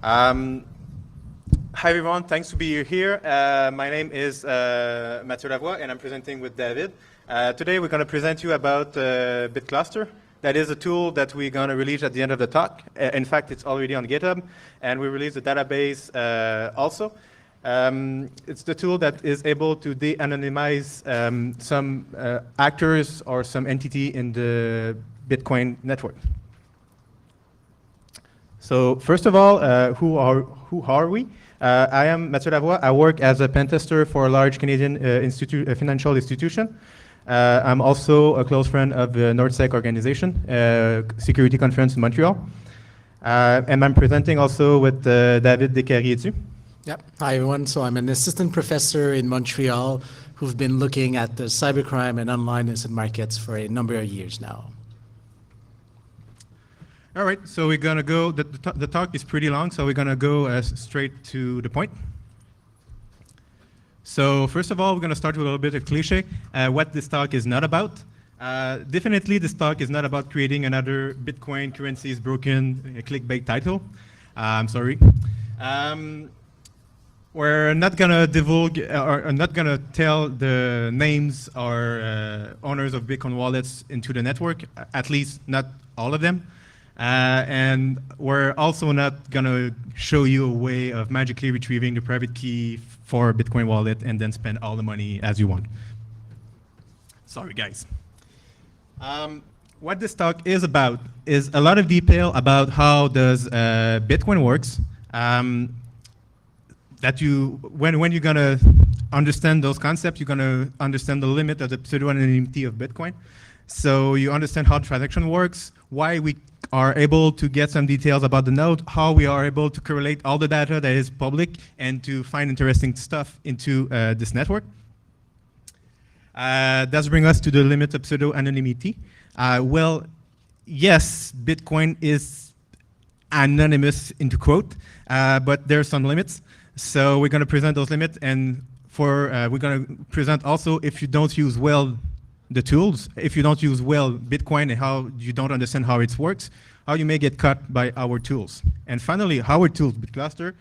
Um, Hi everyone, thanks to be here. My name is Mathieu Lavoie and I'm presenting with David. Today we're going to present you about BitCluster. That is a tool that we're going to release at the end of the talk. In fact, it's already on GitHub and we released the database also. It's the tool that is able to de-anonymize some actors or some entity in the Bitcoin network. So first of all, who are we? I am Mathieu Lavoie. I work as a pen tester for a large Canadian financial institution. I'm also a close friend of the NordSec organization, security conference in Montreal. And I'm presenting also with David Descarriers. Yep. Hi, everyone. So I'm an assistant professor in Montreal who've been looking at the cybercrime and online innocent markets for a number of years now. All right, so we're going to go, the talk is pretty long, so we're going to go straight to the point. So first of all, we're going to start with a little bit of cliche, what this talk is not about. Definitely this talk is not about creating another Bitcoin currency is broken clickbait title. I'm sorry. We're not going to divulge, or not going to tell the names or owners of Bitcoin wallets into the network, at least not all of them. And we're also not going to show you a way of magically retrieving the private key for a Bitcoin wallet and then spend all the money as you want. Sorry, guys. What this talk is about is a lot of detail about how does Bitcoin works. That when you're going to understand those concepts, you're going to understand the limit of the pseudo-anonymity of Bitcoin. So you understand how the transaction works, why we are able to get some details about the node, how we are able to correlate all the data that is public and to find interesting stuff into this network. Does bring us to the limit of pseudo-anonymity. Well, yes, Bitcoin is anonymous, into quote, but there are some limits. So we're going to present those limits, and we're going to present also if you don't use well the tools, if you don't use well Bitcoin and how you don't understand how it works, how you may get caught by our tools. And finally, our tools, BitCluster,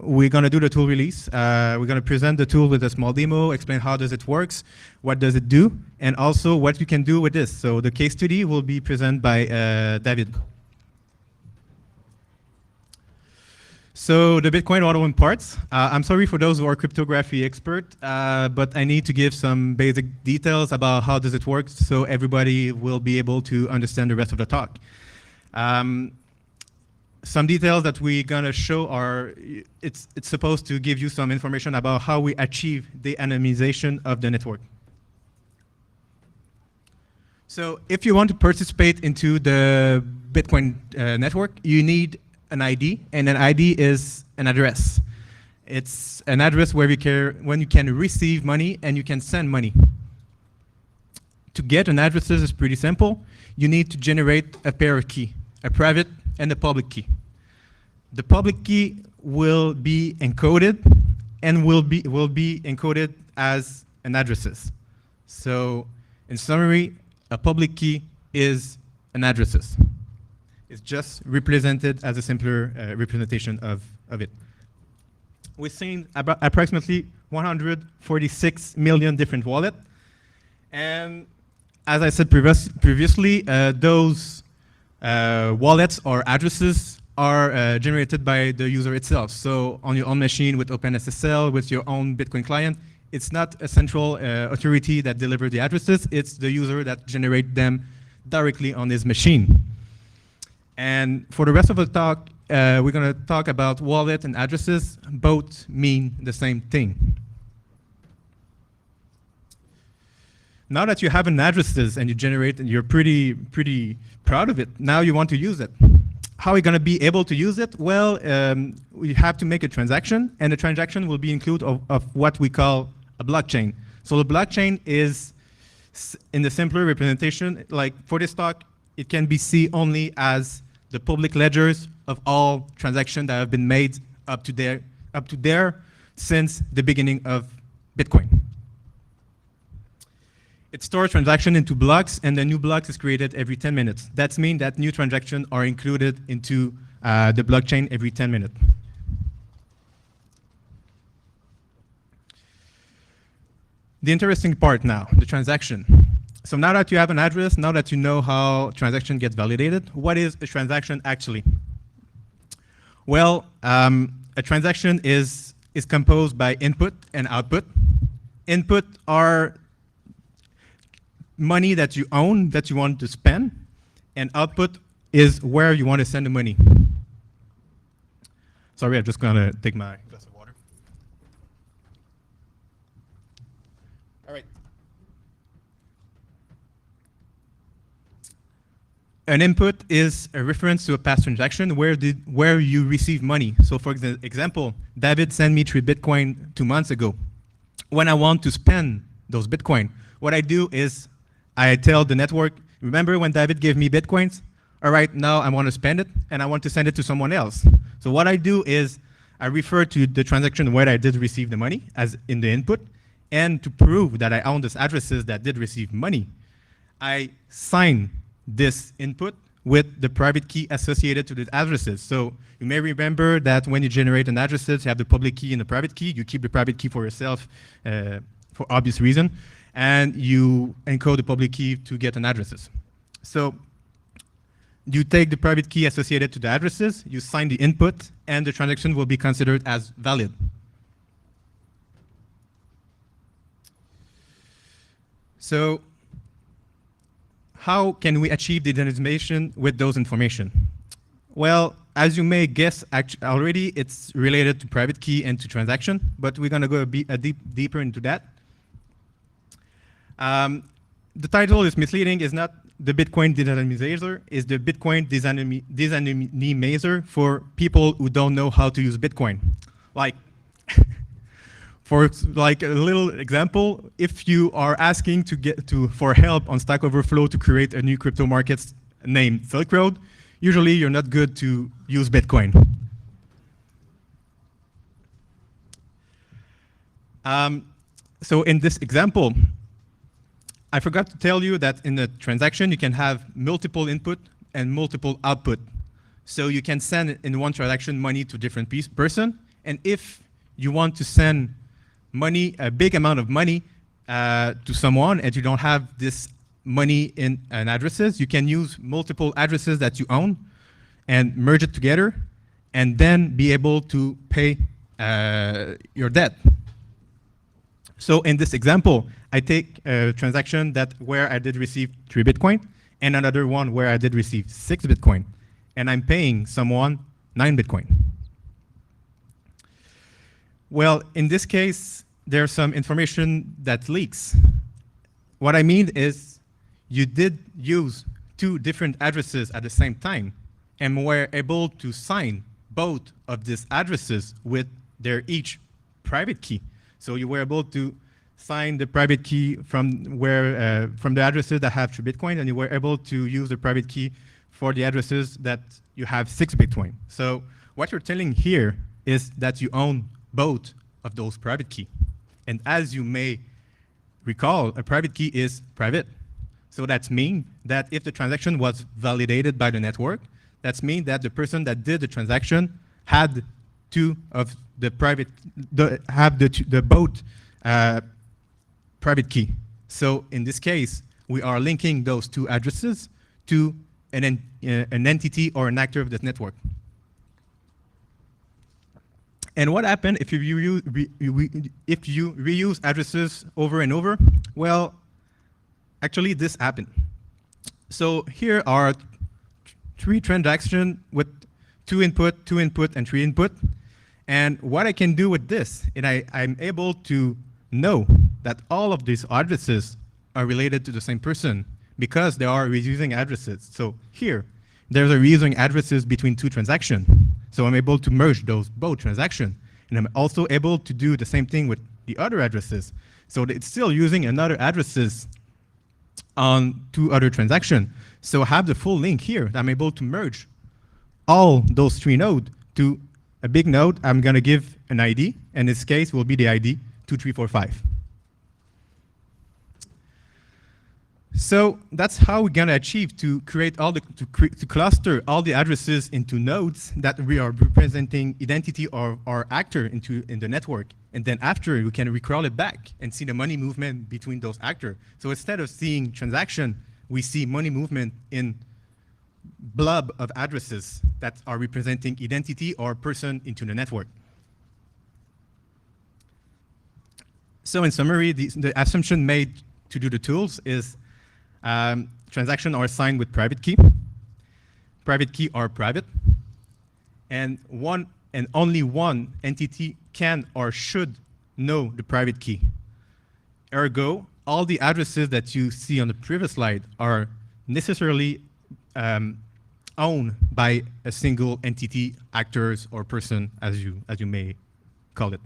we're going to do the tool release. We're going to present the tool with a small demo, explain how does it works, what does it do, and also what you can do with this. So the case study will be presented by David. So the Bitcoin 101 parts. I'm sorry for those who are cryptography expert, but I need to give some basic details about how does it work so everybody will be able to understand the rest of the talk. Some details that we're gonna show are, it's supposed to give you some information about how we achieve the anonymization of the network. So if you want to participate into the Bitcoin network, you need an ID, and an ID is an address. It's an address where when you can receive money and you can send money. To get an address is pretty simple. You need to generate a pair of keys, a private and a public key. The public key will be encoded and will be encoded as an addresses. So in summary, a public key is an addresses. It's just represented as a simpler representation of it. We've seen about approximately 146 million different wallets. And as I said previously, those wallets or addresses are generated by the user itself. So on your own machine with OpenSSL, with your own Bitcoin client, it's not a central authority that delivers the addresses, it's the user that generates them directly on his machine. And for the rest of the talk, we're going to talk about wallet and addresses. Both mean the same thing. Now that you have an addresses and you generate and you're pretty proud of it, now you want to use it. How are you going to be able to use it? Well, we have to make a transaction, and the transaction will be included of what we call a blockchain. So the blockchain is, in the simpler representation, like for this talk, it can be seen only as the public ledgers of all transactions that have been made up to there since the beginning of Bitcoin. It stores transaction into blocks, and the new block is created every 10 minutes. That means that new transactions are included into the blockchain every 10 minutes. The interesting part now, the transaction. So now that you have an address, now that you know how transaction gets validated, what is a transaction actually? Well, a transaction is composed by input and output. Input are money that you own, that you want to spend, and output is where you want to send the money. Sorry, I'm just gonna take my glass of water. All right. An input is a reference to a past transaction where you receive money. So for example, David sent me 3 Bitcoin 2 months ago. When I want to spend those Bitcoin, what I do is I tell the network, remember when David gave me Bitcoins? All right, now I want to spend it and I want to send it to someone else. So what I do is I refer to the transaction where I did receive the money as in the input, and to prove that I own these addresses that did receive money, I sign this input with the private key associated to the addresses. So you may remember that when you generate an addresses, you have the public key and the private key. You keep the private key for yourself for obvious reason, and you encode the public key to get an addresses. So you take the private key associated to the addresses, you sign the input, and the transaction will be considered as valid. So how can we achieve the anonymization with those information? Well, as you may guess, already it's related to private key and to transaction, but we're gonna go deeper into that. The title is misleading, is not the Bitcoin de-anonymizer, is the Bitcoin de-anonymizer for people who don't know how to use Bitcoin. Like, for like a little example, if you are asking for help on Stack Overflow to create a new crypto market named Silk Road, usually you're not good to use Bitcoin. So in this example, I forgot to tell you that in a transaction, you can have multiple input and multiple output. So you can send in one transaction money to different person. And if you want to send money, a big amount of money to someone, and you don't have this money in addresses, you can use multiple addresses that you own and merge it together and then be able to pay your debt. So in this example, I take a transaction where I did receive 3 Bitcoin and another one where I did receive 6 Bitcoin, and I'm paying someone 9 Bitcoin. Well, in this case, there's some information that leaks. What I mean is you did use 2 different addresses at the same time and were able to sign both of these addresses with their each private key. So you were able to sign the private key from the addresses that have 3 Bitcoin, and you were able to use the private key for the addresses that you have 6 Bitcoin. So what you're telling here is that you own both of those private key. And as you may recall, a private key is private. So that means that if the transaction was validated by the network, that means that the person that did the transaction had 2 of the private, both private key. So in this case, we are linking those 2 addresses to an entity or an actor of this network. And what happened if you reuse addresses over and over? Well, actually this happened. So here are 3 transactions with 2 input, and 3 input. And what I can do with this, and I'm able to know that all of these addresses are related to the same person because they are reusing addresses. So here, there's a reusing addresses between 2 transactions. So I'm able to merge those both transactions. And I'm also able to do the same thing with the other addresses. So it's still using another addresses on 2 other transactions. So I have the full link here. I'm able to merge all those 3 nodes to a big node. I'm going to give an ID. In this case, will be the ID 2345. So that's how we're gonna achieve to create all the to cluster all the addresses into nodes that we are representing identity or actor in the network, and then after we can recrawl it back and see the money movement between those actors. So instead of seeing transaction, we see money movement in blob of addresses that are representing identity or person into the network. So in summary, the assumption made to do the tools is transactions are signed with private key. Private key are private. And one and only one entity can or should know the private key. Ergo, all the addresses that you see on the previous slide are necessarily owned by a single entity, actors, or person, as you may call it.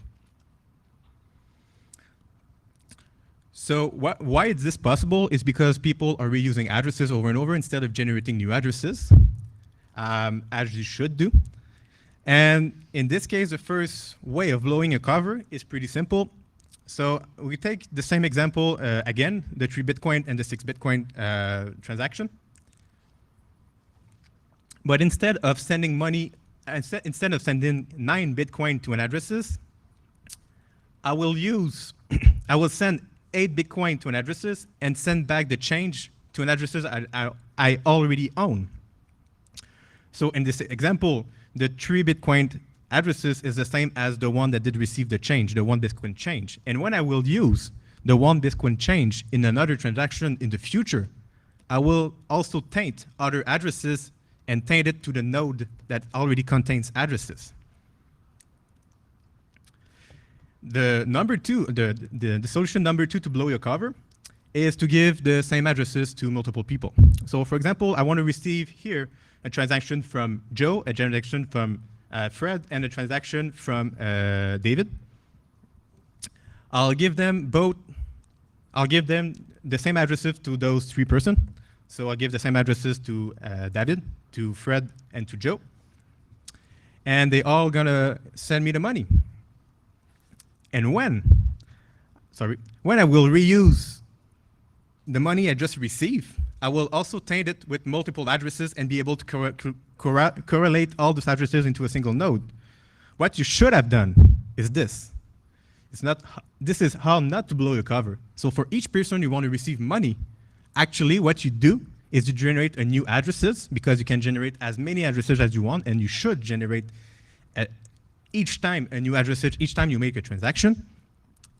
So why is this possible? Is because people are reusing addresses over and over instead of generating new addresses, as you should do. And in this case, the first way of blowing a cover is pretty simple. So we take the same example again, the 3 Bitcoin and the 6 Bitcoin transaction. But instead of sending money, instead of sending 9 Bitcoin to an addresses, I will send 8 Bitcoin to an addresses and send back the change to an addresses I already own. So in this example, the 3 Bitcoin addresses is the same as the one that did receive the change, the 1 Bitcoin change. And when I will use the 1 Bitcoin change in another transaction in the future, I will also taint other addresses and taint it to the node that already contains addresses. The solution number 2 to blow your cover is to give the same addresses to multiple people. So for example, I want to receive here a transaction from Joe, a transaction from Fred, and a transaction from David. I'll give them the same addresses to those 3 persons. So I'll give the same addresses to David, to Fred, and to Joe. And they all gonna send me the money. And when I will reuse the money I just received, I will also taint it with multiple addresses and be able to correlate all those addresses into a single node. What you should have done is this. This is how not to blow your cover. So for each person you want to receive money, actually what you do is you generate a new addresses, because you can generate as many addresses as you want, and you should generate each time a new address, each time you make a transaction.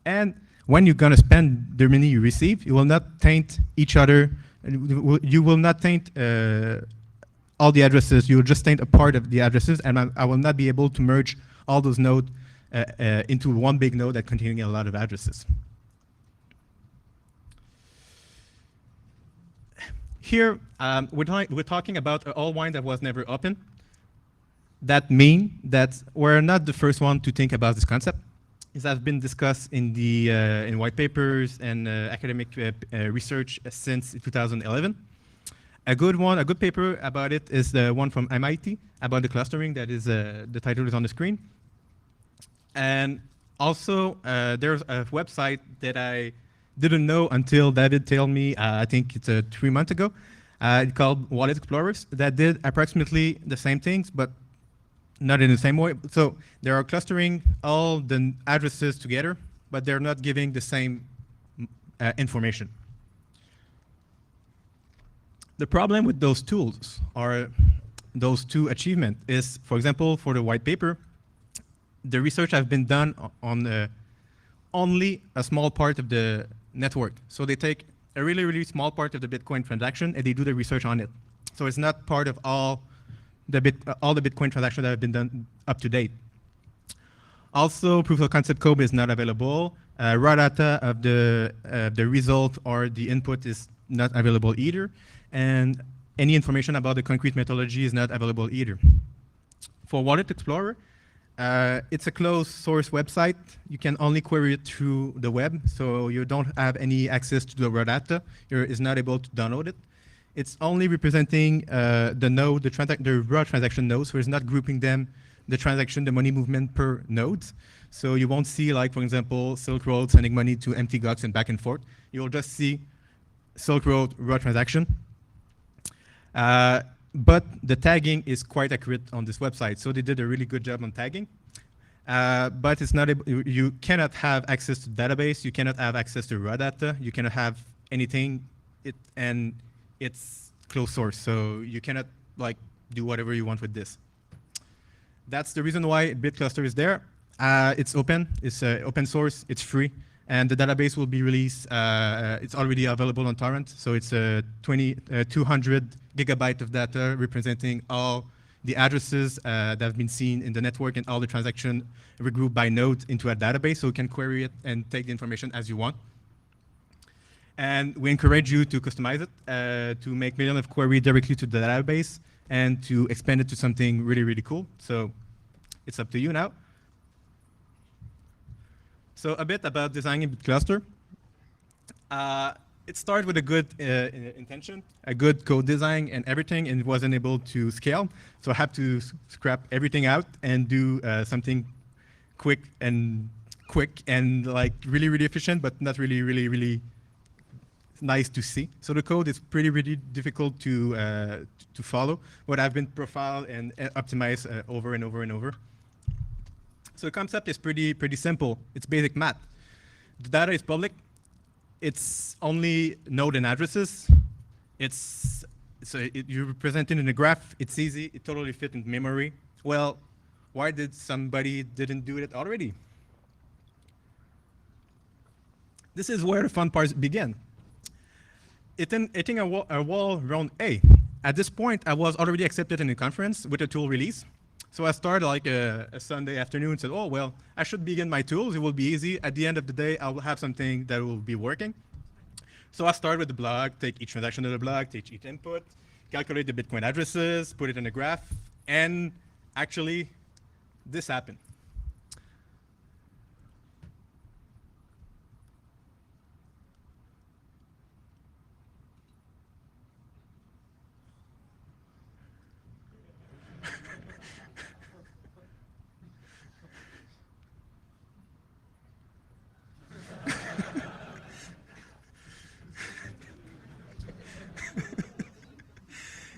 And when you're gonna spend the money you receive, you will not taint each other. You will not taint all the addresses. You will just taint a part of the addresses, and I will not be able to merge all those nodes into one big node that containing a lot of addresses. Here, we're talking about an all wine that was never open. That means that we're not the first one to think about this concept. It has been discussed in the in white papers and academic research since 2011. A good paper about it is the one from MIT about the clustering. That is the title is on the screen. And also there's a website that I didn't know until David told me. I think it's 3 months ago. It's called Wallet Explorers that did approximately the same things, but not in the same way. So they are clustering all the addresses together, but they're not giving the same information. The problem with those tools, or those 2 achievements, is, for example, for the white paper, the research has been done on only a small part of the network. So they take a really, really small part of the Bitcoin transaction and they do the research on it. So it's not part of all the Bitcoin transactions that have been done up to date. Also, proof of concept code is not available. Raw data of the result or the input is not available either. And any information about the concrete methodology is not available either. For Wallet Explorer, it's a closed source website. You can only query it through the web, so you don't have any access to the raw data. You're not able to download it. It's only representing the node, the raw transaction nodes, so it's not grouping them, the money movement per nodes. So you won't see, like, for example, Silk Road sending money to empty GOX and back and forth. You'll just see Silk Road raw transaction. But the tagging is quite accurate on this website, so they did a really good job on tagging. But it's not you cannot have access to database, you cannot have access to raw data, you cannot have anything, and it's closed source, so you cannot like do whatever you want with this. That's the reason why BitCluster is there. It's open, it's open source, it's free, and the database will be released. It's already available on torrent, so it's 200 gigabyte of data representing all the addresses that have been seen in the network and all the transactions regrouped by node into a database, so you can query it and take the information as you want. And we encourage you to customize it, to make millions of queries directly to the database, and to expand it to something really, really cool. So it's up to you now. So a bit about designing BitCluster. It started with a good intention, a good code design and everything, and it wasn't able to scale. So I had to scrap everything out and do something quick and like really, really efficient, but not really, really, really nice to see. So the code is pretty, really difficult to follow, but I've been profiled and optimized over and over and over. So the concept is pretty simple. It's basic math. The data is public. It's only node and addresses. You represent it in a graph. It's easy. It totally fit in memory. Well, why did somebody didn't do it already? This is where the fun parts begin. Hitting a wall around A. At this point, I was already accepted in the conference with a tool release. So I started like a Sunday afternoon and said, oh, well, I should begin my tools. It will be easy. At the end of the day, I will have something that will be working. So I started with the blog, take each transaction of the blog, take each input, calculate the Bitcoin addresses, put it in a graph, and actually, this happened.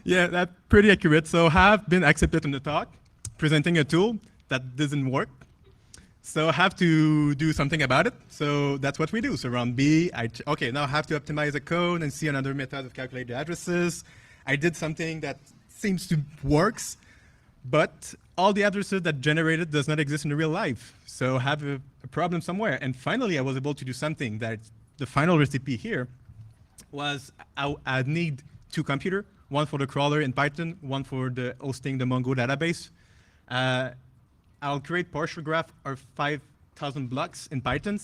Yeah, that's pretty accurate. So I have been accepted in the talk, presenting a tool that doesn't work. So I have to do something about it. So that's what we do. So around B, okay, now I have to optimize the code and see another method of calculate the addresses. I did something that seems to works, but all the addresses that generated does not exist in real life. So I have a problem somewhere. And finally, I was able to do something that the final recipe here was I need two computers. One for the crawler in Python, one for the hosting the Mongo database. I'll create partial graph of 5,000 blocks in Python.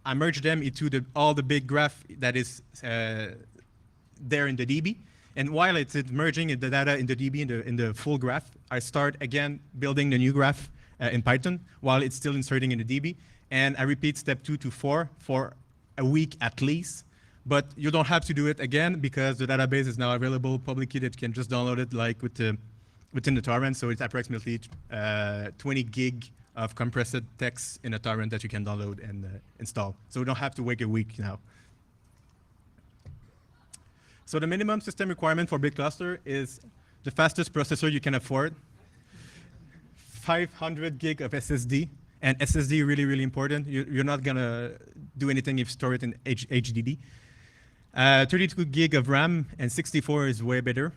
I merge them into all the big graph that is there in the DB. And while it's merging the data in the DB in the full graph, I start again building the new graph in Python while it's still inserting in the DB. And I repeat step 2 to 4 for a week at least. But you don't have to do it again because the database is now available publicly. That you can just download it like within the torrent. So it's approximately 20 gig of compressed text in a torrent that you can download and install. So you don't have to wait a week now. So the minimum system requirement for BitCluster is the fastest processor you can afford, 500 gig of SSD. And SSD really, really important. You're not going to do anything if you store it in HDD. 32 gig of RAM and 64 is way better.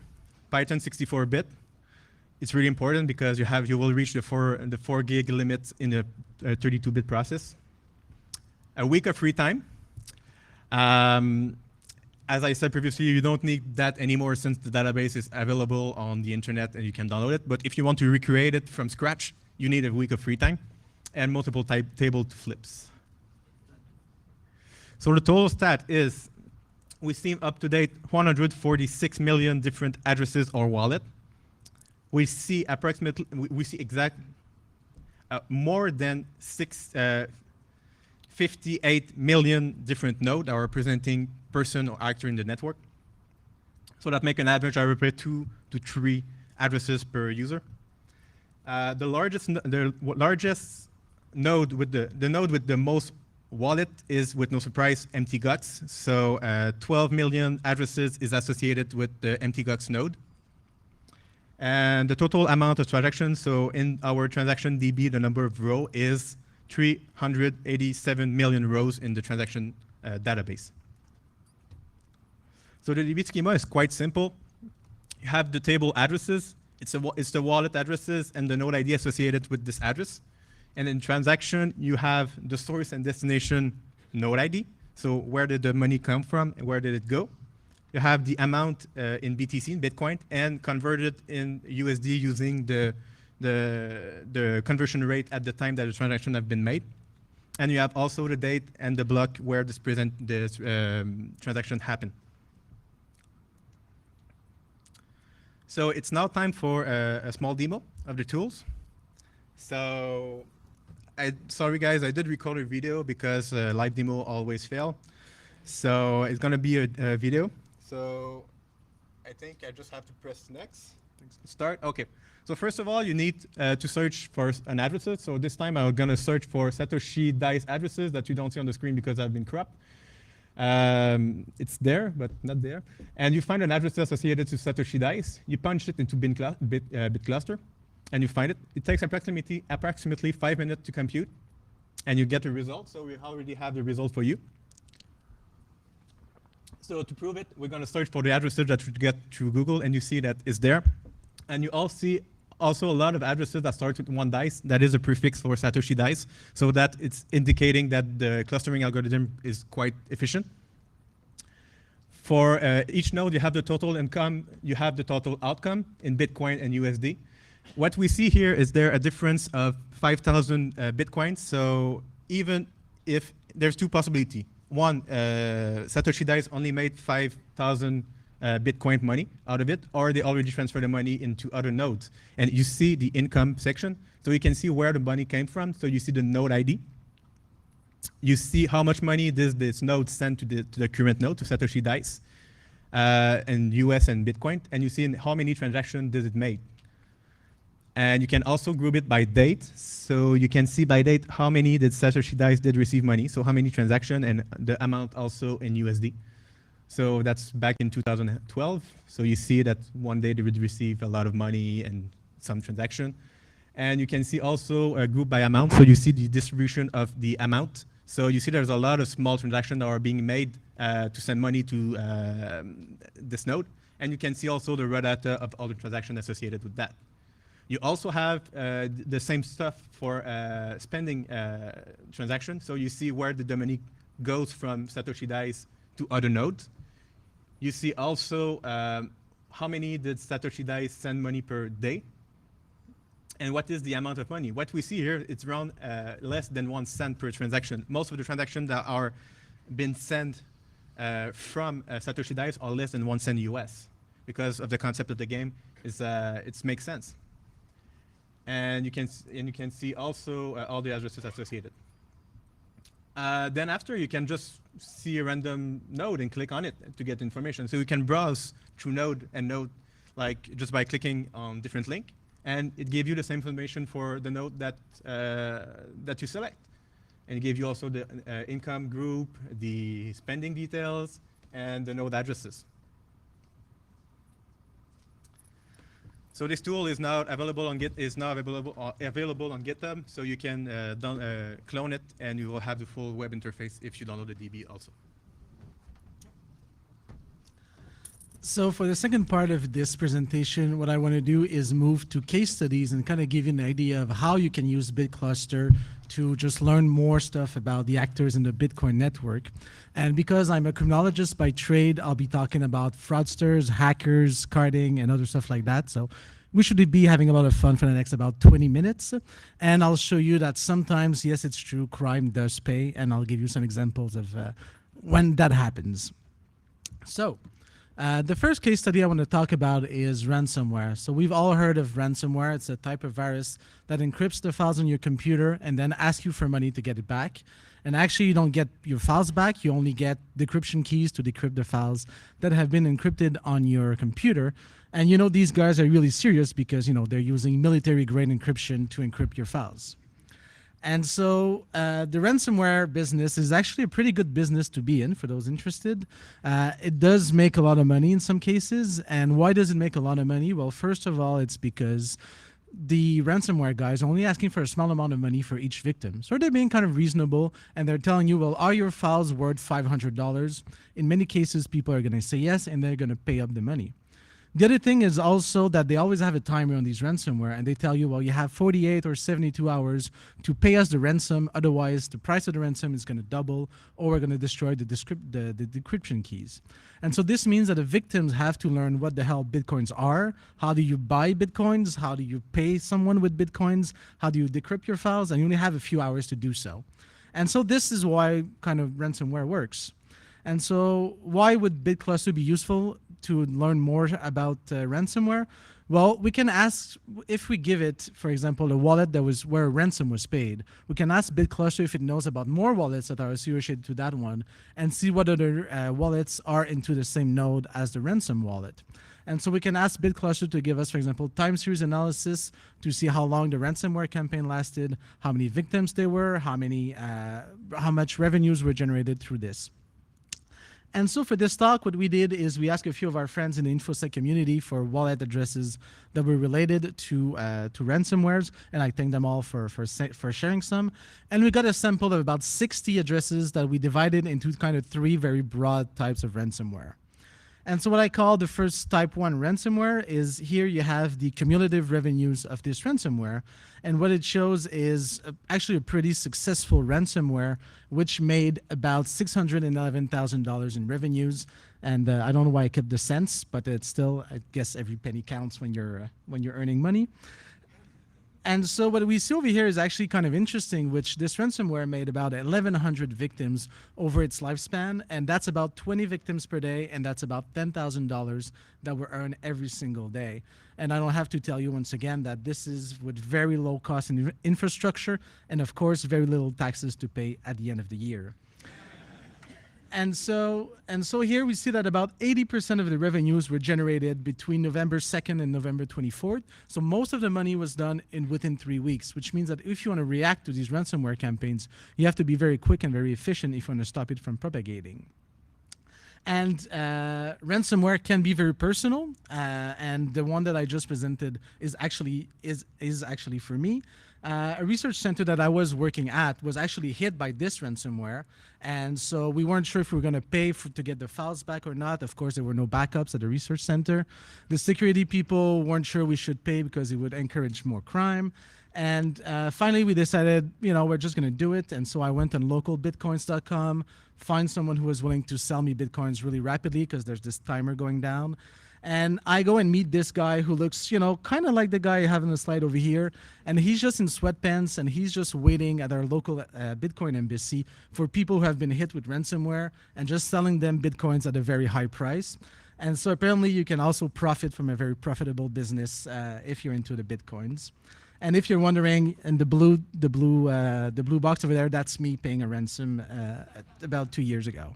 Python 64-bit. It's really important because you will reach the 4 gig limit in the 32-bit process. A week of free time. As I said previously, you don't need that anymore since the database is available on the internet and you can download it. But if you want to recreate it from scratch, you need a week of free time and multiple table flips. So the total stat is we see up to date 146 million different addresses or wallet. We see approximately, more than 58 million different nodes are representing person or actor in the network. So that make an average of 2 to 3 addresses per user. The largest node with the node with the most wallet is, with no surprise, empty guts. So 12 million addresses is associated with the empty guts node. And the total amount of transactions, so in our transaction DB, the number of row is 387 million rows in the transaction database. So the DB schema is quite simple. You have the table addresses. It's the wallet addresses and the node ID associated with this address. And in transaction, you have the source and destination node ID. So where did the money come from and where did it go? You have the amount in BTC, in Bitcoin, and converted in USD using the conversion rate at the time that the transaction have been made. And you have also the date and the block where this transaction happened. So it's now time for a small demo of the tools. So sorry guys, I did record a video because live demo always fail. So it's gonna be a video. So I think I just have to press next. Start, okay. So first of all, you need to search for an address. So this time I'm gonna search for Satoshi Dice addresses that you don't see on the screen because I've been corrupt. It's there, but not there. And you find an address associated to Satoshi Dice. You punch it into bit cluster, and you find it. It takes approximately 5 minutes to compute, and you get the result. So we already have the result for you. So to prove it, we're going to search for the addresses that we get through Google, and you see that it's there. And you all see also a lot of addresses that start with 1 dice. That is a prefix for Satoshi Dice, so that it's indicating that the clustering algorithm is quite efficient. For each node, you have the total income, you have the total outcome in Bitcoin and USD. What we see here is there a difference of 5,000 Bitcoins. So even if there's 2 possibilities. One, Satoshi Dice only made 5,000 Bitcoin money out of it, or they already transferred the money into other nodes. And you see the income section, so you can see where the money came from. So you see the node ID. You see how much money this node sent to the current node, to Satoshi Dice, in US and Bitcoin, and you see how many transactions did it make. And you can also group it by date. So you can see by date how many did Satoshi Dice did receive money, so how many transactions, and the amount also in USD. So that's back in 2012. So you see that one day they would receive a lot of money and some transaction. And you can see also a group by amount. So you see the distribution of the amount. So you see there's a lot of small transactions that are being made to send money to this node. And you can see also the raw data of all the transactions associated with that. You also have the same stuff for spending transactions. So you see where the money goes from Satoshi Dice to other nodes. You see also how many did Satoshi Dice send money per day, and what is the amount of money. What we see here, it's around less than 1 cent per transaction. Most of the transactions that are been sent from Satoshi Dice are less than 1 cent US, because of the concept of the game. It makes sense. And you can see also all the addresses associated. Then after, you can just see a random node and click on it to get information. So you can browse through node and node, like just by clicking on different link, and it gives you the same information for the node that you select. And it gives you also the income group, the spending details, and the node addresses. So this tool is now available on available on GitHub, so you can clone it, and you will have the full web interface if you download the DB also. So for the second part of this presentation, what I want to do is move to case studies and kind of give you an idea of how you can use BitCluster to just learn more stuff about the actors in the Bitcoin network. And because I'm a criminologist by trade, I'll be talking about fraudsters, hackers, carding, and other stuff like that. So we should be having a lot of fun for the next about 20 minutes. And I'll show you that sometimes, yes, it's true, crime does pay. And I'll give you some examples of when that happens. So the first case study I want to talk about is ransomware. So we've all heard of ransomware. It's a type of virus that encrypts the files on your computer and then asks you for money to get it back. And actually, you don't get your files back. You only get decryption keys to decrypt the files that have been encrypted on your computer. And you know, these guys are really serious because, you know, they're using military-grade encryption to encrypt your files. And so the ransomware business is actually a pretty good business to be in for those interested. It does make a lot of money in some cases. And why does it make a lot of money? Well, first of all, it's because the ransomware guys are only asking for a small amount of money for each victim. So they're being kind of reasonable, and they're telling you, well, are your files worth $500? In many cases, people are going to say yes, and they're going to pay up the money. The other thing is also that they always have a timer on these ransomware, and they tell you, well, you have 48 or 72 hours to pay us the ransom. Otherwise, the price of the ransom is going to double, or we're going to destroy the decryption keys. And so this means that the victims have to learn what the hell Bitcoins are. How do you buy Bitcoins? How do you pay someone with Bitcoins? How do you decrypt your files? And you only have a few hours to do so. And so this is why kind of ransomware works. And so why would BitCluster be useful to learn more about ransomware? Well, we can ask, if we give it, for example, a wallet that was where a ransom was paid, we can ask BitCluster if it knows about more wallets that are associated to that one and see what other wallets are into the same node as the ransom wallet. And so we can ask BitCluster to give us, for example, time series analysis to see how long the ransomware campaign lasted, how many victims there were, how much revenues were generated through this. And so for this talk, what we did is we asked a few of our friends in the InfoSec community for wallet addresses that were related to ransomwares, and I thank them all for sharing some. And we got a sample of about 60 addresses that we divided into kind of 3 very broad types of ransomware. And so what I call the first type 1 ransomware is here you have the cumulative revenues of this ransomware. And what it shows is actually a pretty successful ransomware, which made about $611,000 in revenues. And I don't know why I kept the cents, but it's still, I guess every penny counts when you're earning money. And so what we see over here is actually kind of interesting, which this ransomware made about 1,100 victims over its lifespan, and that's about 20 victims per day, and that's about $10,000 that were earned every single day. And I don't have to tell you once again that this is with very low cost in infrastructure, and of course, very little taxes to pay at the end of the year. And so here we see that about 80% of the revenues were generated between November 2nd and November 24th. So most of the money was done within 3 weeks, which means that if you want to react to these ransomware campaigns, you have to be very quick and very efficient if you want to stop it from propagating. And ransomware can be very personal, and the one that I just presented is actually for me. A research center that I was working at was actually hit by this ransomware, and so we weren't sure if we were going to pay to get the files back or not. Of course, there were no backups at the research center. The security people weren't sure we should pay because it would encourage more crime. And finally, we decided, we're just going to do it. And so I went on localbitcoins.com, find someone who was willing to sell me Bitcoins really rapidly because there's this timer going down. And I go and meet this guy who looks, kind of like the guy I have on the slide over here. And he's just in sweatpants, and he's just waiting at our local Bitcoin embassy for people who have been hit with ransomware and just selling them Bitcoins at a very high price. And so apparently you can also profit from a very profitable business if you're into the Bitcoins. And if you're wondering, in the blue box over there, that's me paying a ransom about 2 years ago.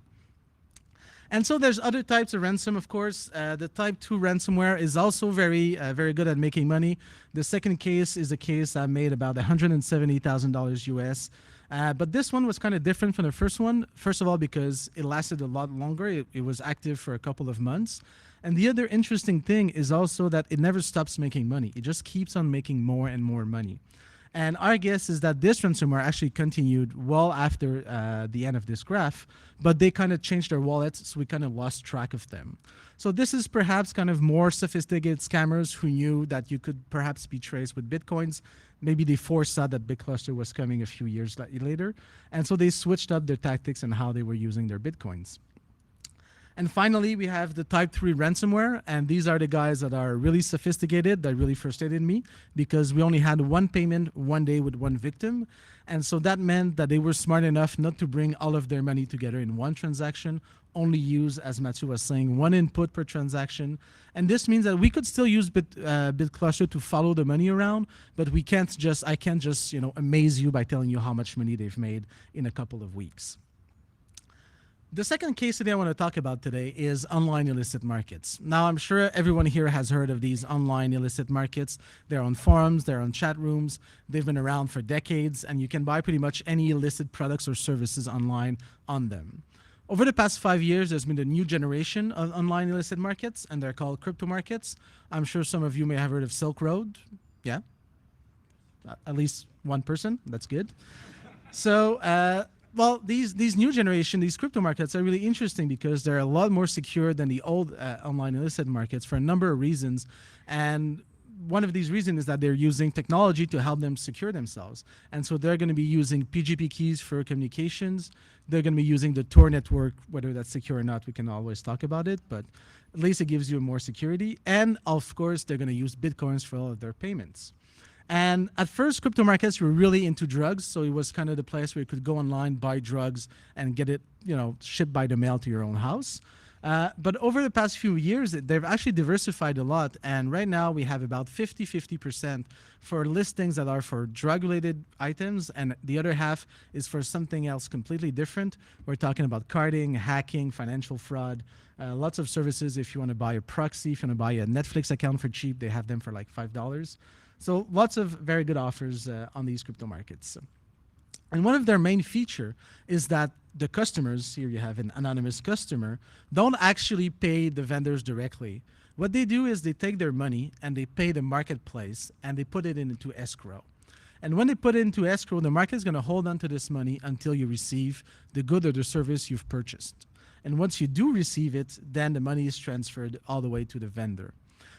And so there's other types of ransom, of course. The type 2 ransomware is also very good at making money. The second case is a case that made about $170,000 US. But this one was kind of different from the first one. First of all, because it lasted a lot longer. It was active for a couple of months. And the other interesting thing is also that it never stops making money. It just keeps on making more and more money. And our guess is that this ransomware actually continued well after the end of this graph, but they kind of changed their wallets, so we kind of lost track of them. So this is perhaps kind of more sophisticated scammers who knew that you could perhaps be traced with Bitcoins. Maybe they foresaw that BitCluster was coming a few years later, and so they switched up their tactics and how they were using their Bitcoins. And finally, we have the type 3 ransomware, and these are the guys that are really sophisticated, that really frustrated me, because we only had one payment, 1 day with one victim. And so that meant that they were smart enough not to bring all of their money together in one transaction, only use, as Mathieu was saying, one input per transaction. And this means that we could still use BitCluster to follow the money around, but I can't just amaze you by telling you how much money they've made in a couple of weeks. The second case study I want to talk about today is online illicit markets. Now, I'm sure everyone here has heard of these online illicit markets. They're on forums, they're on chat rooms, they've been around for decades, and you can buy pretty much any illicit products or services online on them. Over the past 5 years, there's been a new generation of online illicit markets, and they're called crypto markets. I'm sure some of you may have heard of Silk Road. Yeah? At least one person. That's good. So, well, these new generation, these crypto markets are really interesting because they're a lot more secure than the old online illicit markets for a number of reasons. And one of these reasons is that they're using technology to help them secure themselves. And so they're going to be using PGP keys for communications. They're going to be using the Tor network, whether that's secure or not, we can always talk about it, but at least it gives you more security. And of course, they're going to use Bitcoins for all of their payments. And at first, crypto markets were really into drugs, so it was kind of the place where you could go online, buy drugs, and get it, shipped by the mail to your own house. But over the past few years, they've actually diversified a lot, and right now we have about 50-50% for listings that are for drug-related items, and the other half is for something else completely different. We're talking about carding, hacking, financial fraud, lots of services. If you want to buy a proxy, if you want to buy a Netflix account for cheap, they have them for like $5. So lots of very good offers on these crypto markets. And one of their main feature is that the customers, here you have an anonymous customer, don't actually pay the vendors directly. What they do is they take their money and they pay the marketplace and they put it into escrow. And when they put it into escrow, the market is going to hold on to this money until you receive the good or the service you've purchased. And once you do receive it, then the money is transferred all the way to the vendor.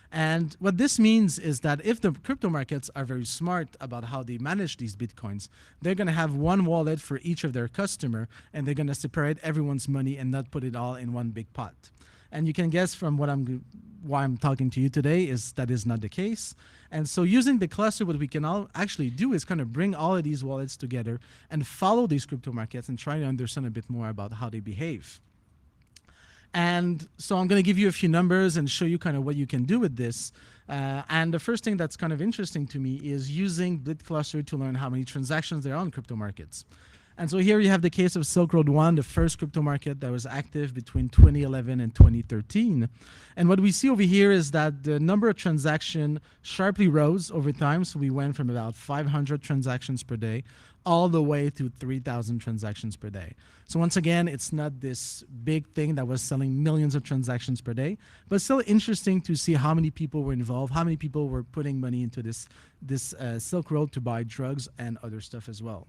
And what this means is that if the crypto markets are very smart about how they manage these Bitcoins, they're going to have one wallet for each of their customer, and they're going to separate everyone's money and not put it all in one big pot. And you can guess from why I'm talking to you today is that is not the case. And so using the cluster, what we can all actually do is kind of bring all of these wallets together and follow these crypto markets and try to understand a bit more about how they behave. And so I'm going to give you a few numbers and show you kind of what you can do with this. And the first thing that's kind of interesting to me is using BitCluster to learn how many transactions there are on crypto markets. And so here you have the case of Silk Road 1, the first crypto market that was active between 2011 and 2013. And what we see over here is that the number of transactions sharply rose over time. So we went from about 500 transactions per day all the way to 3,000 transactions per day. So once again, it's not this big thing that was selling millions of transactions per day, but still interesting to see how many people were involved, how many people were putting money into this Silk Road to buy drugs and other stuff as well.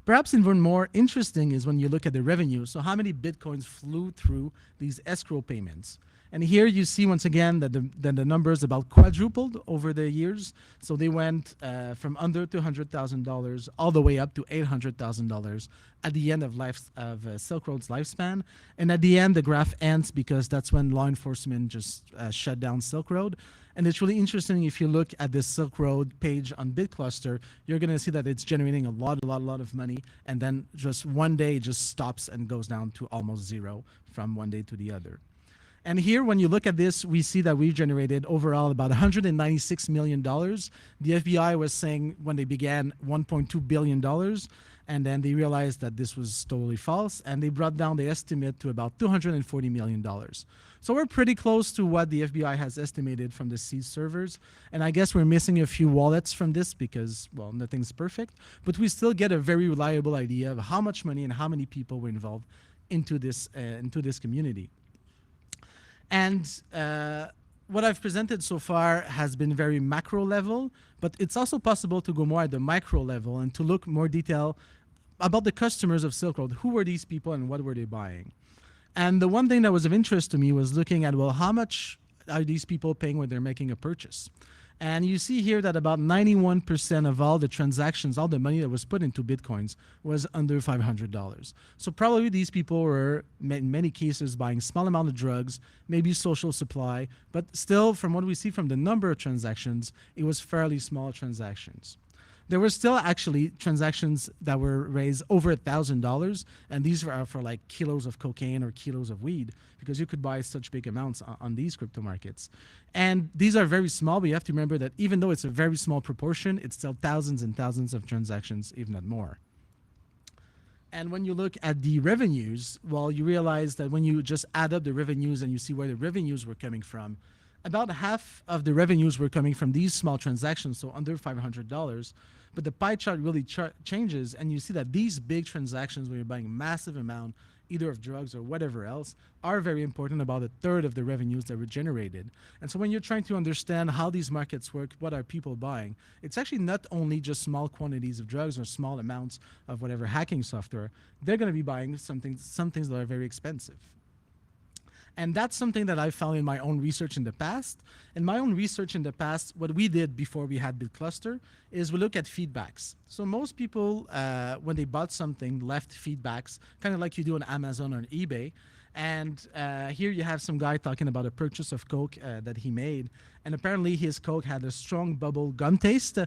Perhaps even more interesting is when you look at the revenue. So how many Bitcoins flew through these escrow payments? And here you see once again that the numbers about quadrupled over the years. So they went from under $200,000 all the way up to $800,000 at the end of Silk Road's lifespan. And at the end, the graph ends because that's when law enforcement just shut down Silk Road. And it's really interesting if you look at the Silk Road page on BitCluster, you're going to see that it's generating a lot of money. And then just one day it just stops and goes down to almost zero from one day to the other. And here, when you look at this, we see that we've generated overall about $196 million. The FBI was saying when they began $1.2 billion, and then they realized that this was totally false, and they brought down the estimate to about $240 million. So we're pretty close to what the FBI has estimated from the seized servers. And I guess we're missing a few wallets from this because, well, nothing's perfect, but we still get a very reliable idea of how much money and how many people were involved into this community. And what I've presented so far has been very macro level, but it's also possible to go more at the micro level and to look more detail about the customers of Silk Road. Who were these people and what were they buying? And the one thing that was of interest to me was looking at, well, how much are these people paying when they're making a purchase? And you see here that about 91% of all the transactions, all the money that was put into Bitcoins was under $500. So probably these people were, in many cases, buying small amount of drugs, maybe social supply, but still, from what we see from the number of transactions, it was fairly small transactions. There were still actually transactions that were raised over $1,000, and these are for like kilos of cocaine or kilos of weed, because you could buy such big amounts on these crypto markets. And these are very small, but you have to remember that even though it's a very small proportion, it's still thousands and thousands of transactions, if not more. And when you look at the revenues, well, you realize that when you just add up the revenues and you see where the revenues were coming from, about half of the revenues were coming from these small transactions, so under $500. But the pie chart really changes, and you see that these big transactions, where you're buying a massive amount, either of drugs or whatever else, are very important, about a third of the revenues that were generated. And so when you're trying to understand how these markets work, what are people buying, it's actually not only just small quantities of drugs or small amounts of whatever hacking software. They're going to be buying some things that are very expensive. And that's something that I found in my own research in the past. In my own research in the past, what we did before we had BitCluster is we look at feedbacks. So most people, when they bought something, left feedbacks, kind of like you do on Amazon or on eBay. And here you have some guy talking about a purchase of Coke that he made. And apparently his Coke had a strong bubble gum taste.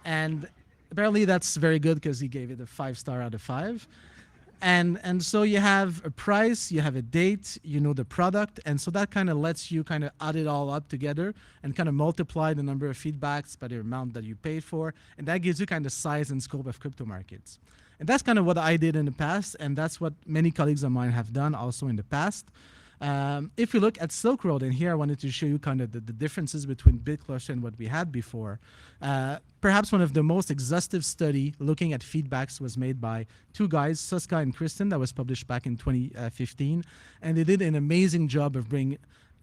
And apparently that's very good because he gave it a 5-star out of 5. And so you have a price, you have a date, you know the product, and so that kind of lets you kind of add it all up together and kind of multiply the number of feedbacks by the amount that you paid for, and that gives you kind of size and scope of crypto markets. And that's kind of what I did in the past, and that's what many colleagues of mine have done also in the past. If you look at Silk Road, and here I wanted to show you kind of the differences between BitCluster and what we had before. Perhaps one of the most exhaustive study looking at feedbacks was made by two guys, Suska and Kristen, that was published back in 2015. And they did an amazing job of bringing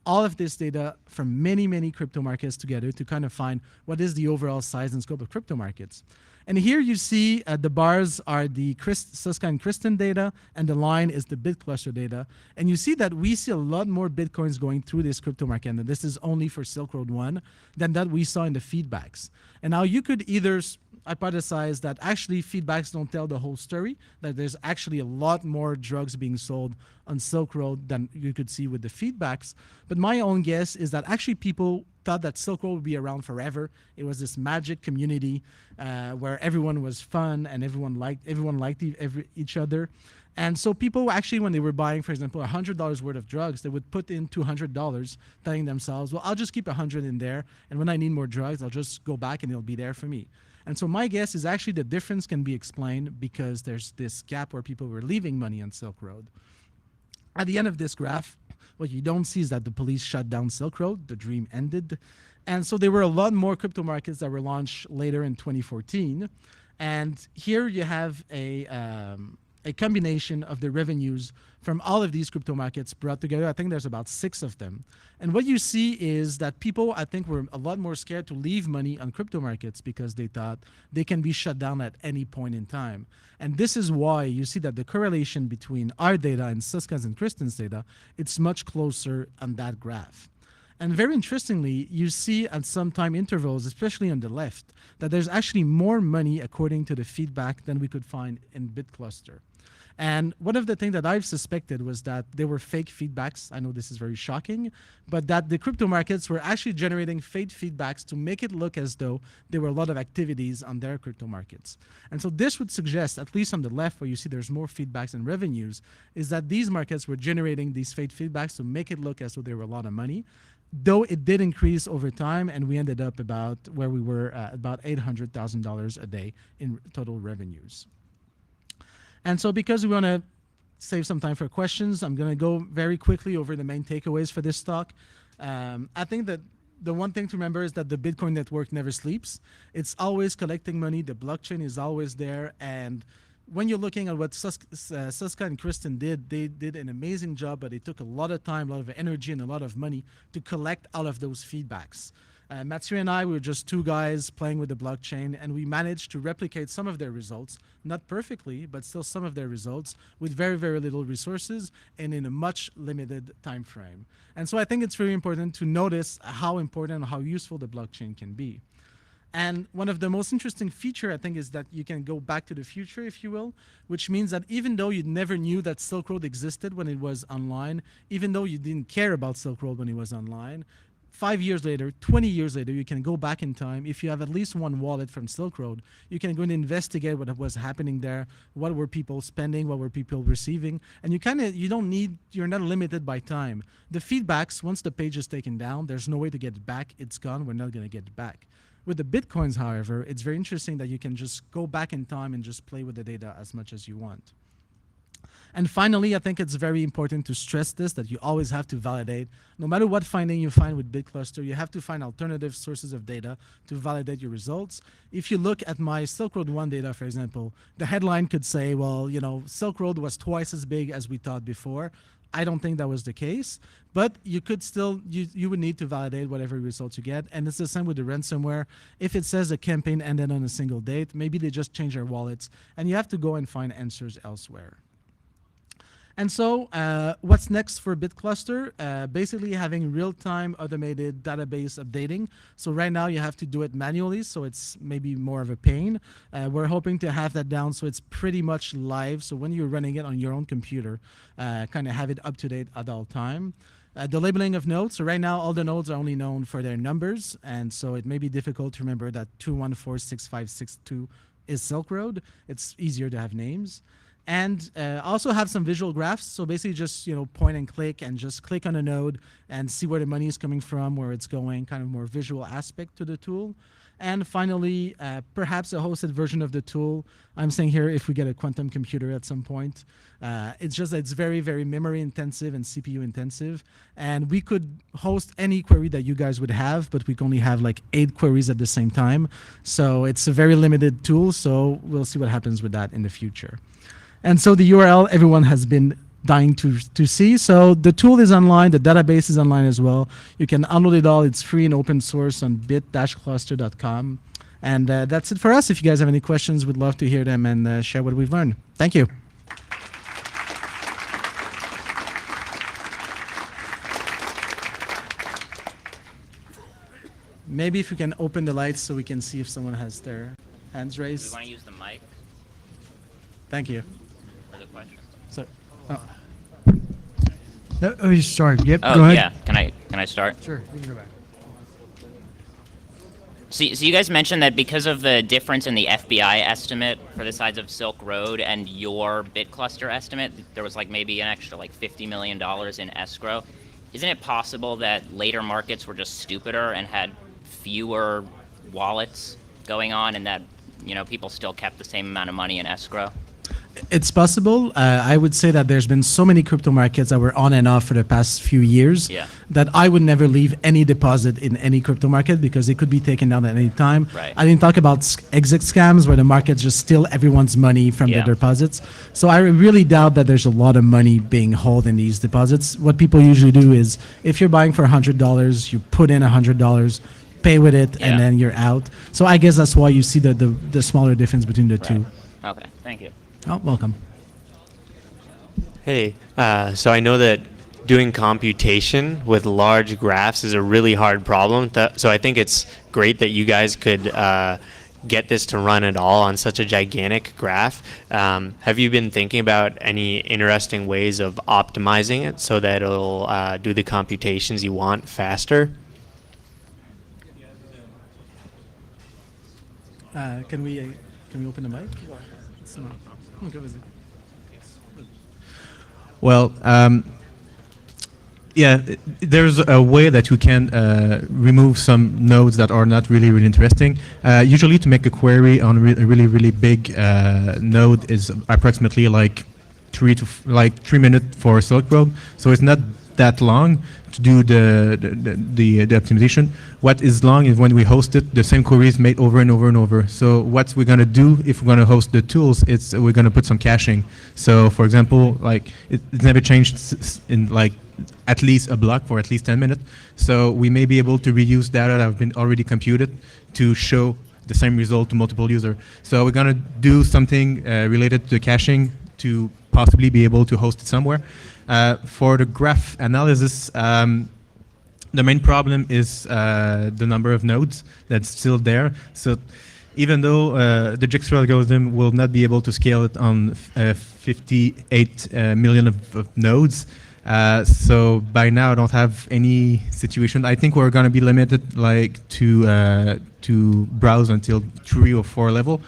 all of this data from many, many crypto markets together to kind of find what is the overall size and scope of crypto markets. And here you see the bars are the Suska and Kristen data, and the line is the BitCluster data. And you see that we see a lot more Bitcoins going through this crypto market, and this is only for Silk Road 1, than that we saw in the feedbacks. And now you could either hypothesize that actually feedbacks don't tell the whole story, that there's actually a lot more drugs being sold on Silk Road than you could see with the feedbacks. But my own guess is that actually people thought that Silk Road would be around forever. It was this magic community where everyone was fun and everyone liked each other. And so people actually, when they were buying, for example, $100 worth of drugs, they would put in $200, telling themselves, well, I'll just keep 100 in there, and when I need more drugs, I'll just go back and it'll be there for me. And so my guess is actually the difference can be explained because there's this gap where people were leaving money on Silk Road. At the end of this graph, what you don't see is that the police shut down Silk Road, the dream ended. And so there were a lot more crypto markets that were launched later in 2014. And here you have a combination of the revenues from all of these crypto markets brought together. I think there's about 6 of them. And what you see is that people, I think, were a lot more scared to leave money on crypto markets because they thought they can be shut down at any point in time. And this is why you see that the correlation between our data and Suska's and Kristen's data, it's much closer on that graph. And very interestingly, you see at some time intervals, especially on the left, that there's actually more money according to the feedback than we could find in BitCluster. And one of the things that I've suspected was that they were fake feedbacks. I know this is very shocking, but that the crypto markets were actually generating fake feedbacks to make it look as though there were a lot of activities on their crypto markets. And so this would suggest, at least on the left where you see there's more feedbacks and revenues, is that these markets were generating these fake feedbacks to make it look as though there were a lot of money. Though it did increase over time, and we ended up about where we were about $800,000 a day in total revenues. And so because we want to save some time for questions, I'm going to go very quickly over the main takeaways for this talk. I think that the one thing to remember is that the Bitcoin network never sleeps. It's always collecting money. The blockchain is always there. And when you're looking at what Suska and Kristen did, they did an amazing job, but it took a lot of time, a lot of energy, and a lot of money to collect all of those feedbacks. Mathieu and I were just 2 guys playing with the blockchain, and we managed to replicate some of their results, not perfectly, but still some of their results with very, very little resources and in a much limited time frame. And so I think it's very important to notice how important and how useful the blockchain can be. And one of the most interesting feature, I think, is that you can go back to the future, if you will, which means that even though you never knew that Silk Road existed when it was online, even though you didn't care about Silk Road when it was online, 5 years later, 20 years later, you can go back in time. If you have at least one wallet from Silk Road, you can go and investigate what was happening there, what were people spending, what were people receiving, and you're not limited by time. The feedbacks, once the page is taken down, there's no way to get it back. It's gone. We're not going to get it back. With the Bitcoins, however, it's very interesting that you can just go back in time and just play with the data as much as you want. And finally, I think it's very important to stress this, that you always have to validate. No matter what finding you find with BitCluster, you have to find alternative sources of data to validate your results. If you look at my Silk Road 1 data, for example, the headline could say, well, Silk Road was twice as big as we thought before. I don't think that was the case, but you could still, you would need to validate whatever results you get. And it's the same with the ransomware. If it says a campaign ended on a single date, maybe they just change their wallets, and you have to go and find answers elsewhere. And so what's next for BitCluster? Basically having real-time automated database updating. So right now you have to do it manually, so it's maybe more of a pain. We're hoping to have that down so it's pretty much live. So when you're running it on your own computer, kind of have it up to date at all time. The labeling of nodes. So right now all the nodes are only known for their numbers, and so it may be difficult to remember that 2146562 is Silk Road. It's easier to have names. And also have some visual graphs. So basically just point and click and just click on a node and see where the money is coming from, where it's going, kind of more visual aspect to the tool. And finally, perhaps a hosted version of the tool. I'm saying here if we get a quantum computer at some point. It's just that it's very, very memory intensive and CPU intensive. And we could host any query that you guys would have, but we can only have like 8 queries at the same time. So it's a very limited tool. So we'll see what happens with that in the future. And so the URL everyone has been dying to see. So the tool is online, the database is online as well. You can download it all. It's free and open source on bit-cluster.com. And that's it for us. If you guys have any questions, we'd love to hear them and share what we've learned. Thank you. Maybe if we can open the lights so we can see if someone has their hands raised. Do you want to use the mic Thank you. for the question? So, Oh, sorry. Yep. Oh, go ahead. yeah. Can I start? Sure. You can go back. So you guys mentioned that because of the difference in the FBI estimate for the size of Silk Road and your BitCluster estimate, there was like maybe an extra like $50 million in escrow. Isn't it possible that later markets were just stupider and had fewer wallets going on, and that people still kept the same amount of money in escrow? it's possible. I would say that there's been so many crypto markets that were on and off for the past few years that I would never leave any deposit in any crypto market because it could be taken down at any time. Right. I didn't talk about exit scams where the markets just steal everyone's money from their deposits. So I really doubt that there's a lot of money being held in these deposits. What people usually do is if you're buying for $100, you put in $100, pay with it, and then you're out. So I guess that's why you see the smaller difference between the two. Okay, thank you. Oh, welcome. Hey, so I know that doing computation with large graphs is a really hard problem. So I think it's great that you guys could get this to run at all on such a gigantic graph. Have you been thinking about any interesting ways of optimizing it so that it'll do the computations you want faster? Can we open the mic? It's not. Well, yeah, there's a way that you can remove some nodes that are not really, really interesting. Usually to make a query on a really, really big node is approximately like 3 minutes for Silk Road. So it's not that long to do the optimization. What is long is when we host it, the same query is made over and over and over. So what we're gonna do if we're gonna host the tools, it's we're gonna put some caching. So for example, like it's never changed in like at least a block for at least 10 minutes. So we may be able to reuse data that have been already computed to show the same result to multiple users. So we're gonna do something related to caching to possibly be able to host it somewhere. For the graph analysis, the main problem is the number of nodes that's still there. So even though the Jigsaw algorithm will not be able to scale it on 58 million of nodes, so by now I don't have any situation. I think we're going to be limited like to browse until 3 or 4 level.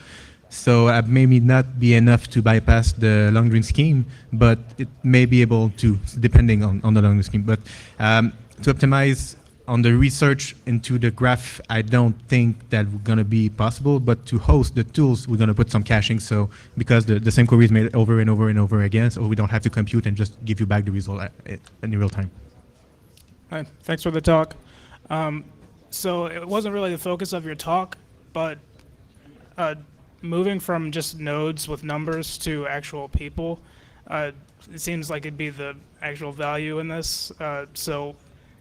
So maybe not be enough to bypass the long range scheme, but it may be able to, depending on the long range scheme. But to optimize on the research into the graph, I don't think that we're gonna be possible. But to host the tools, we're gonna put some caching. So because the same query is made over and over and over again, so we don't have to compute and just give you back the result in real time. Hi, thanks for the talk. So it wasn't really the focus of your talk, but moving from just nodes with numbers to actual people, it seems like it'd be the actual value in this. So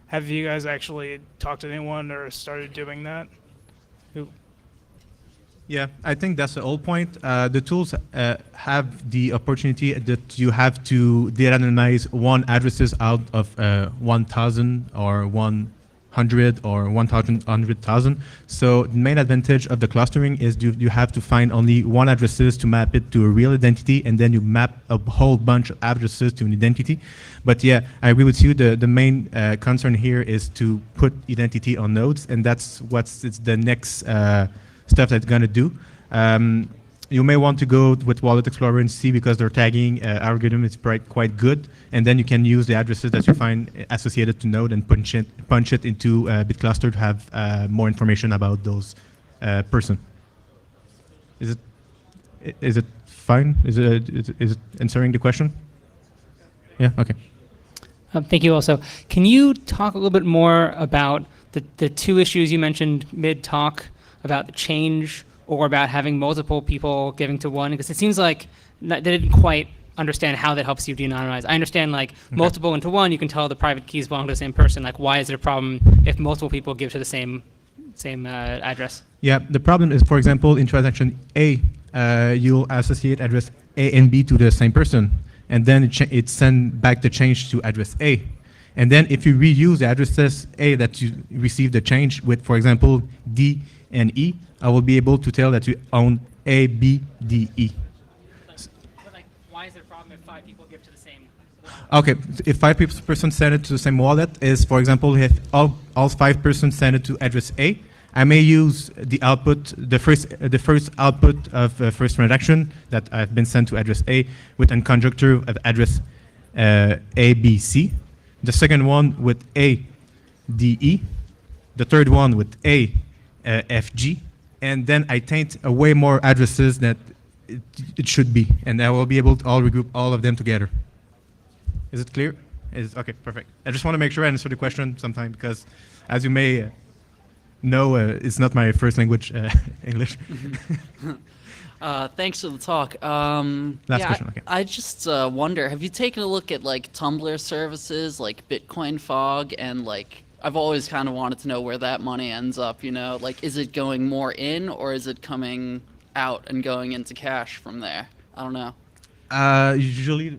have you guys actually talked to anyone or started doing that? Yeah, I think that's the whole point. The tools have the opportunity that you have to de-anonymize one addresses out of 1,000 or 100 or 1,000. So the main advantage of the clustering is you have to find only one addresses to map it to a real identity, and then you map a whole bunch of addresses to an identity. But yeah, I agree with you. The main concern here is to put identity on nodes, and that's it's the next stuff that's gonna do. You may want to go with Wallet Explorer and see, because their tagging algorithm is quite good, and then you can use the addresses that you find associated to node and punch it into BitCluster to have more information about those person. Is it fine? Is it answering the question? Yeah. Okay. Thank you also. Can you talk a little bit more about the two issues you mentioned mid-talk, about the change or about having multiple people giving to one? Because it seems like they didn't quite understand how that helps you de-anonymize. I understand like multiple into one, you can tell the private keys belong to the same person. Like, why is it a problem if multiple people give to the same address? Yeah, the problem is, for example, in transaction A, you'll associate address A and B to the same person, and then it send back the change to address A. And then if you reuse the addresses A that you received the change with, for example, D and E, I will be able to tell that you own A, B, D, E. But like, why is it a problem if 5 people give to the same wallet? Okay, if 5% send it to the same wallet, is, for example, if all 5% send it to address A, I may use the output, the first output of first transaction that have been sent to address A with a conjuncture of address A, B, C. The second one with A, D, E. The third one with A, F, G. And then I taint way more addresses that it should be, and I will be able to regroup all of them together. Is it clear? Okay, perfect. I just want to make sure I answer the question sometime, because as you may know, it's not my first language, English. Thanks for the talk. Last question, okay. I just wonder, have you taken a look at like Tumblr services like Bitcoin Fog, and like I've always kind of wanted to know where that money ends up, you know? Like, is it going more in, or is it coming out and going into cash from there? I don't know. Usually,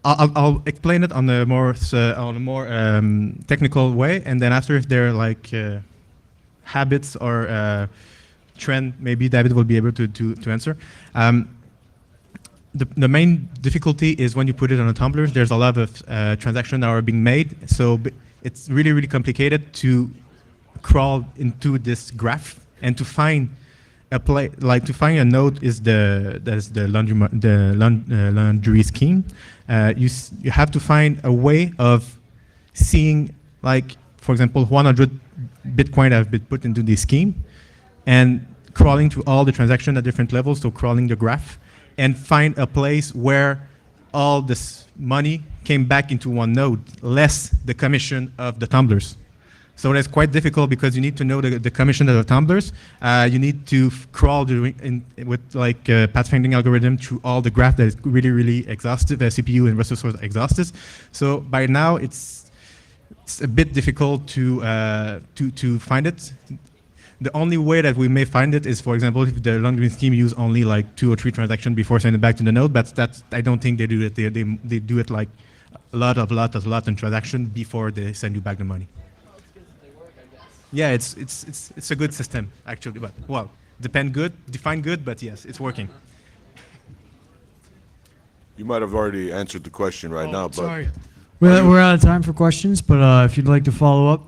I'll explain it on a more technical way, and then after, if there are like habits or trend, maybe David will be able to answer. The main difficulty is when you put it on a Tumblr, there's a lot of transactions that are being made, so it's really, really complicated to crawl into this graph and to find a to find a node that's the laundry scheme. You have to find a way of seeing, like, for example, 100 Bitcoin have been put into this scheme, and crawling to all the transactions at different levels, so crawling the graph, and find a place where all this money came back into one node, less the commission of the tumblers. So that's quite difficult, because you need to know the commission of the tumblers. You need to crawl with like a pathfinding algorithm through all the graph that is really, really exhaustive, CPU and resource exhaustive. So by now it's a bit difficult to find it. The only way that we may find it is, for example, if the laundry scheme use only like 2 or 3 transactions before sending it back to the node. But I don't think they do it. They do it like a lot in transaction before they send you back the money. Yeah, it's a good system actually, but well, define good, but yes, it's working. You might have already answered the question right now, but Sorry. We're out of time for questions, but if you'd like to follow up,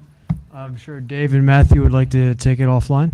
I'm sure Dave and Matthew would like to take it offline.